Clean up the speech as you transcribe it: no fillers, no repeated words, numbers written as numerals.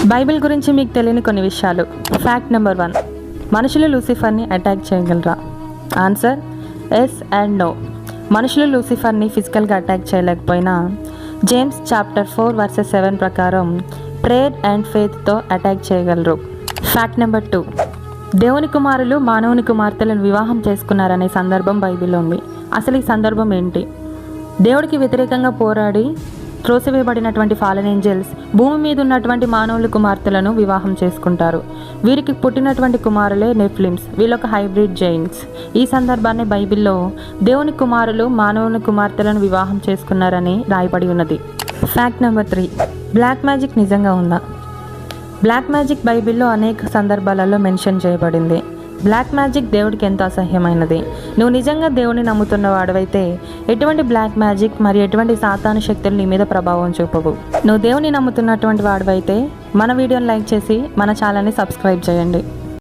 Bible గురించి మీకు తెలియని కొన్ని విషయాలు. ఫ్యాక్ట్ నెంబర్ 1, మనుషులు లూసిఫర్ని అటాక్ చేయగలరా? Answer yes and no. మనుషులు లూసిఫర్ని ఫిజికల్గా అటాక్ చేయలేకపోయినా జేమ్స్ చాప్టర్ 4:7 ప్రకారం ప్రేయర్ అండ్ ఫెయిత్తో అటాక్ చేయగలరు. ఫ్యాక్ట్ నెంబర్ 2, దేవుని కుమారులు మానవుని కుమార్తెలను వివాహం చేసుకున్నారనే సందర్భం బైబిల్లో ఉంది. అసలు ఈ సందర్భం ఏంటి? దేవుడికి వ్యతిరేకంగా పోరాడి త్రోసివేయబడినటువంటి ఫాలెన్ ఏంజల్స్ భూమి మీద ఉన్నటువంటి మానవుల కుమార్తెలను వివాహం చేసుకుంటారు. వీరికి పుట్టినటువంటి కుమారులే నెఫ్లిమ్స్. వీళ్ళొక హైబ్రిడ్ జైంట్స్. ఈ సందర్భాన్ని బైబిల్లో దేవుని కుమారులు మానవుల కుమార్తెలను వివాహం చేసుకున్నారని రాయబడి ఉన్నది. ఫ్యాక్ట్ నెంబర్ 3, బ్లాక్ మ్యాజిక్ నిజంగా ఉందా? బ్లాక్ మ్యాజిక్ బైబిల్లో అనేక సందర్భాలలో మెన్షన్ చేయబడింది. బ్లాక్ మ్యాజిక్ దేవుడికి ఎంతో అసహ్యమైనది. నువ్వు నిజంగా దేవుని నమ్ముతున్న వాడివైతే ఎటువంటి బ్లాక్ మ్యాజిక్ మరియు ఎటువంటి సాతాను శక్తులు నీ మీద ప్రభావం చూపవు. నువ్వు దేవుని నమ్ముతున్నటువంటి వాడివైతే మన వీడియోని లైక్ చేసి మన ఛానల్ని సబ్స్క్రైబ్ చేయండి.